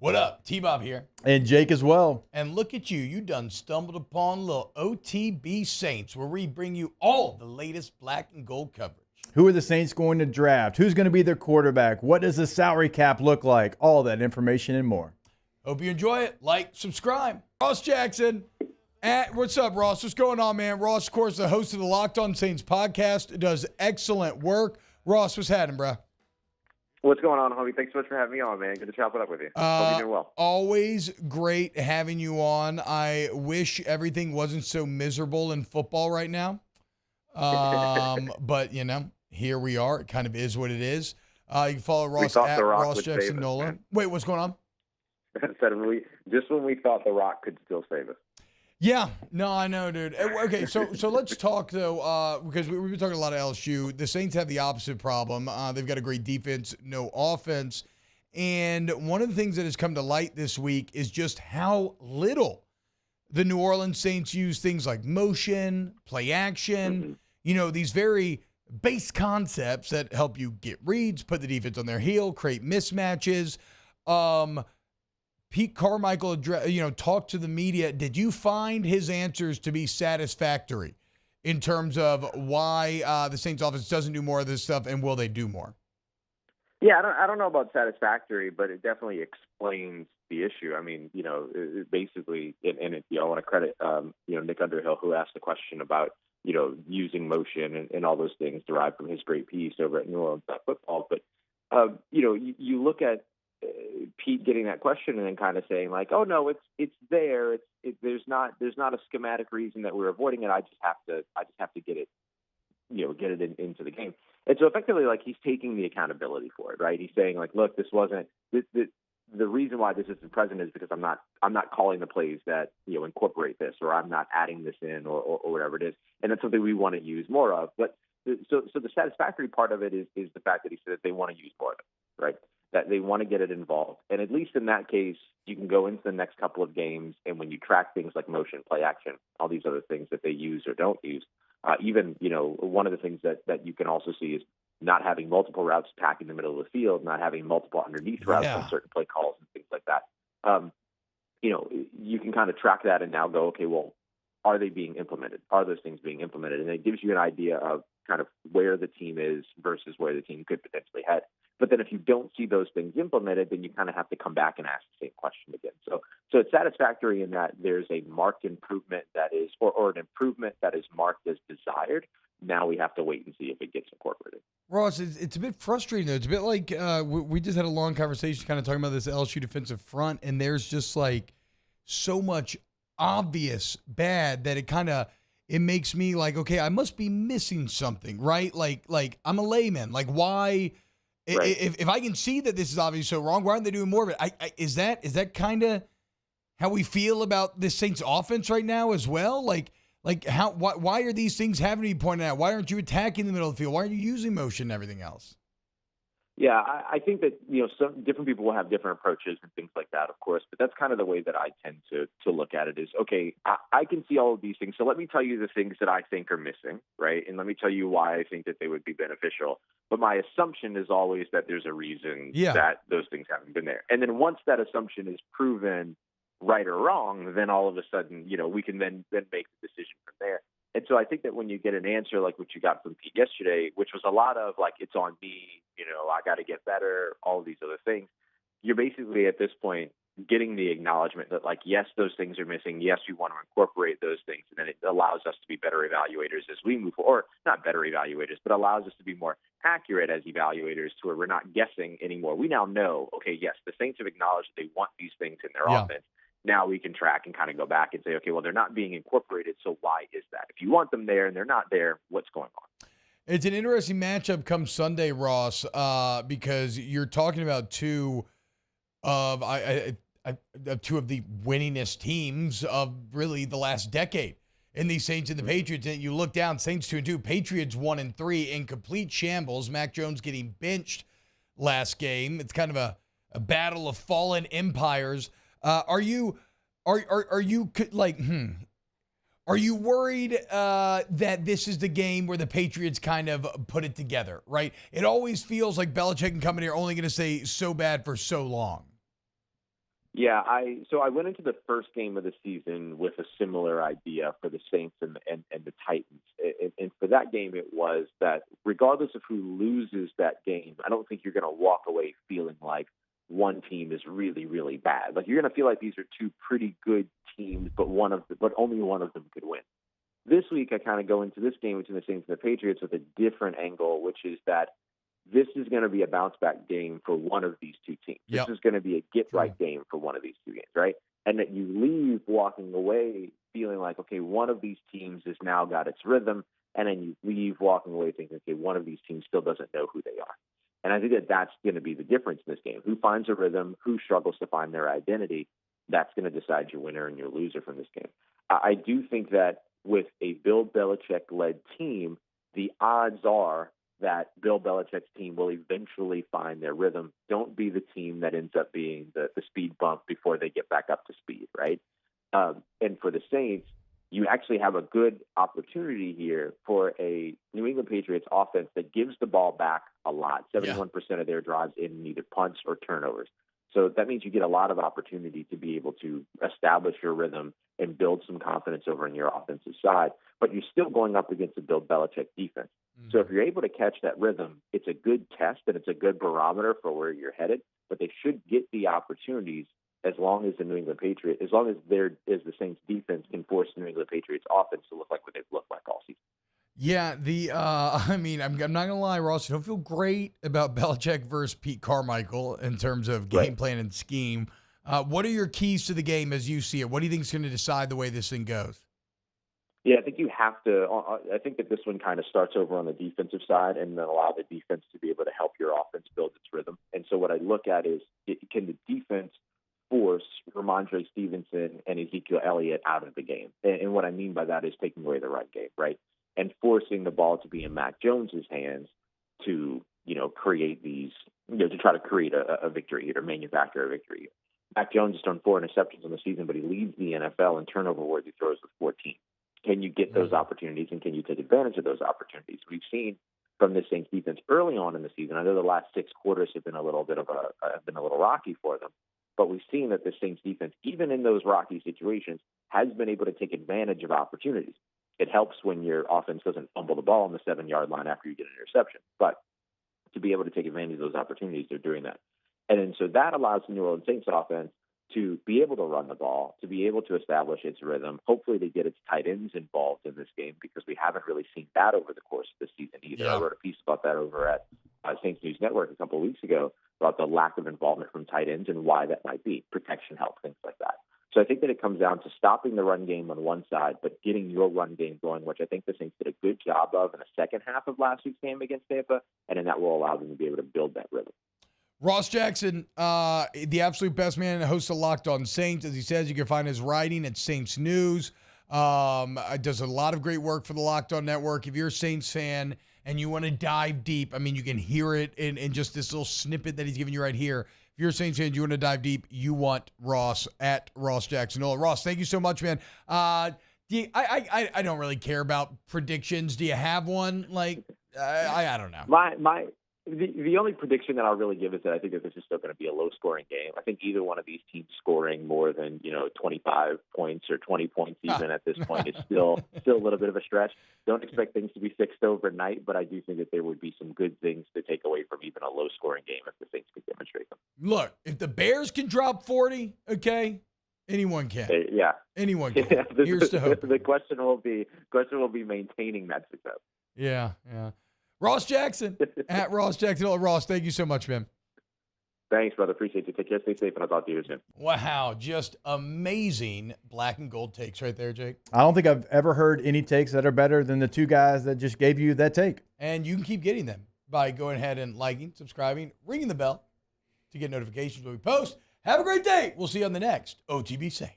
What up? T-Bob here. And Jake as well. And look at you. You done stumbled upon little OTB Saints, where we bring you all the latest black and gold coverage. Who are the Saints going to draft? Who's going to be their quarterback? What does the salary cap look like? All that information and more. Hope you enjoy it. Like, subscribe. Ross Jackson. What's up, Ross? What's going on, man? Ross, of course, the host of the Locked On Saints podcast, does excellent work. Ross, what's happening, bro? What's going on, homie? Thanks so much for having me on, man. Good to chop it up with you. Hope you're doing well. Always great having you on. I wish everything wasn't so miserable in football right now. But, you know, here we are. It kind of is what it is. You can follow Ross at Ross Jackson Nola. Wait, what's going on? Just when we thought The Rock could still save us. Yeah, no, I know, dude. Okay, so let's talk, though, because we've been talking a lot of LSU. The Saints have the opposite problem. They've got a great defense, no offense. And one of the things that has come to light this week is just how little the New Orleans Saints use things like motion, play action, these very base concepts that help you get reads, put the defense on their heel, create mismatches. Pete Carmichael, talked to the media. Did you find his answers to be satisfactory in terms of why the Saints offense doesn't do more of this stuff, and will they do more? Yeah, I don't know about satisfactory, but it definitely explains the issue. I mean, basically, I want to credit, Nick Underhill, who asked the question about, using motion and all those things derived from his great piece over at New Orleans Football. But, you look at Pete getting that question and then kind of saying like, oh no, it's there. There's not a schematic reason that we're avoiding it. I just have to get it, get it into the game. And so effectively, like, he's taking the accountability for it, right? He's saying like, look, this wasn't the reason why this isn't present is because I'm not calling the plays that, incorporate this, or I'm not adding this in or whatever it is. And that's something we want to use more of. But so the satisfactory part of it is the fact that he said that they want to use more of it, right? That they want to get it involved. And at least in that case, you can go into the next couple of games, and when you track things like motion, play action, all these other things that they use or don't use, even, one of the things that you can also see is not having multiple routes packing the middle of the field, not having multiple underneath routes on certain play calls and things like that. You can kind of track that and now go, okay, well, are they being implemented? Are those things being implemented? And it gives you an idea of kind of where the team is versus where the team could potentially head. But then if you don't see those things implemented, then you kind of have to come back and ask the same question again. So it's satisfactory in that there's a marked improvement that is, or an improvement that is marked as desired. Now we have to wait and see if it gets incorporated. Ross, it's a bit frustrating, though. It's a bit like we just had a long conversation kind of talking about this LSU defensive front, and there's just like so much obvious bad that it makes me like, okay, I must be missing something, right? Like I'm a layman. Like, why? Right. If I can see that this is obviously so wrong, why aren't they doing more of it? Is that kind of how we feel about this Saints offense right now as well? Like why are these things having to be pointed out? Why aren't you attacking the middle of the field? Why aren't you using motion and everything else? Yeah, I think that, some different people will have different approaches and things like that, of course, but that's kind of the way that I tend to look at it is, okay, I can see all of these things. So let me tell you the things that I think are missing, right? And let me tell you why I think that they would be beneficial. But my assumption is always that there's a reason that those things haven't been there. And then once that assumption is proven right or wrong, then all of a sudden, we can then make the decision from there. And so I think that when you get an answer like what you got from Pete yesterday, which was a lot of like, it's on me, I got to get better, all of these other things, you're basically at this point getting the acknowledgement that like, yes, those things are missing. Yes, we want to incorporate those things. And then it allows us to be better evaluators as we move forward, or not better evaluators, but allows us to be more accurate as evaluators to where we're not guessing anymore. We now know, okay, yes, the Saints have acknowledged that they want these things in their offense. Now we can track and kind of go back and say, okay, well, they're not being incorporated, so why is that? If you want them there and they're not there, what's going on? It's an interesting matchup come Sunday, Ross, because you're talking about two of the winningest teams of really the last decade in the Saints and the Patriots. And you look down, Saints 2-2, Patriots 1-3 in complete shambles. Mac Jones getting benched last game. It's kind of a battle of fallen empires. Are you worried that this is the game where the Patriots kind of put it together, right? It always feels like Belichick and company are only going to say so bad for so long. Yeah, I went into the first game of the season with a similar idea for the Saints and the Titans. And for that game, it was that regardless of who loses that game, I don't think you're going to walk away feeling like one team is really, really bad. Like, you're going to feel like these are two pretty good teams, but only one of them could win. This week, I kind of go into this game between the Saints and the Patriots with a different angle, which is that this is going to be a bounce-back game for one of these two teams. Yep. This is going to be a get-right game for one of these two games, right? And that you leave walking away feeling like, okay, one of these teams has now got its rhythm, and then you leave walking away thinking, okay, one of these teams still doesn't know who they are. And I think that that's going to be the difference in this game. Who finds a rhythm, who struggles to find their identity, that's going to decide your winner and your loser from this game. I do think that with a Bill Belichick-led team, the odds are that Bill Belichick's team will eventually find their rhythm. Don't be the team that ends up being the speed bump before they get back up to speed, right? And for the Saints, you actually have a good opportunity here for a New England Patriots offense that gives the ball back a lot. 71% of their drives in either punts or turnovers. So that means you get a lot of opportunity to be able to establish your rhythm and build some confidence over on your offensive side. But you're still going up against a Bill Belichick defense. Mm-hmm. So if you're able to catch that rhythm, it's a good test and it's a good barometer for where you're headed. But they should get the opportunities as long as the the Saints defense can force the New England Patriots offense to look like what they've looked like all season. Yeah, I'm not gonna lie, Ross. I don't feel great about Belichick versus Pete Carmichael in terms of game plan and scheme. What are your keys to the game as you see it? What do you think is going to decide the way this thing goes? Yeah, I think you have to. I think that this one kind of starts over on the defensive side, and then allow the defense to be able to help your offense build its rhythm. And so, what I look at is, can the defense force Ramondre Stevenson and Ezekiel Elliott out of the game? And what I mean by that is taking away the run game, right? And forcing the ball to be in Mac Jones's hands to, create these, to try to create a victory here, or manufacture a victory here. Mac Jones has thrown 4 interceptions on the season, but he leads the NFL in turnover-worthy throws with 14. Can you get those opportunities, and can you take advantage of those opportunities? We've seen from the Saints defense early on in the season. I know the last 6 quarters have been a little rocky for them, but we've seen that the Saints defense, even in those rocky situations, has been able to take advantage of opportunities. It helps when your offense doesn't fumble the ball on the 7-yard line after you get an interception, but to be able to take advantage of those opportunities, they're doing that. And then so that allows the New Orleans Saints offense to be able to run the ball, to be able to establish its rhythm. Hopefully they get its tight ends involved in this game, because we haven't really seen that over the course of the season either. Yeah. I wrote a piece about that over at Saints News Network a couple of weeks ago about the lack of involvement from tight ends and why that might be. Protection help, things like that. So I think that it comes down to stopping the run game on one side, but getting your run game going, which I think the Saints did a good job of in the second half of last week's game against Tampa, and then that will allow them to be able to build that rhythm. Ross Jackson, the absolute best man, host of Locked On Saints. As he says, you can find his writing at Saints News. Does a lot of great work for the Locked On Network. If you're a Saints fan and you want to dive deep, I mean, you can hear it in just this little snippet that he's giving you right here. If you're a Saints fan, you want to dive deep, you want Ross at Ross Jackson. Ross, thank you so much, man. I don't really care about predictions. Do you have one? Like, I don't know. The only prediction that I'll really give is that I think that this is still going to be a low-scoring game. I think either one of these teams scoring more than 25 points or 20 points even at this point is still a little bit of a stretch. Don't expect things to be fixed overnight, but I do think that there would be some good things to take away from even a low-scoring game if the Saints could demonstrate them. Look, if the Bears can drop 40, okay, anyone can. Yeah, anyone can. Yeah, Here's to hope. The question will be maintaining that success. Yeah. Ross Jackson at Ross Jackson. Ross, thank you so much, man. Thanks, brother. Appreciate you. Take care. Stay safe, and I'll talk to you soon. Wow. Just amazing black and gold takes right there, Jake. I don't think I've ever heard any takes that are better than the two guys that just gave you that take. And you can keep getting them by going ahead and liking, subscribing, ringing the bell to get notifications when we post. Have a great day. We'll see you on the next OTB Saints.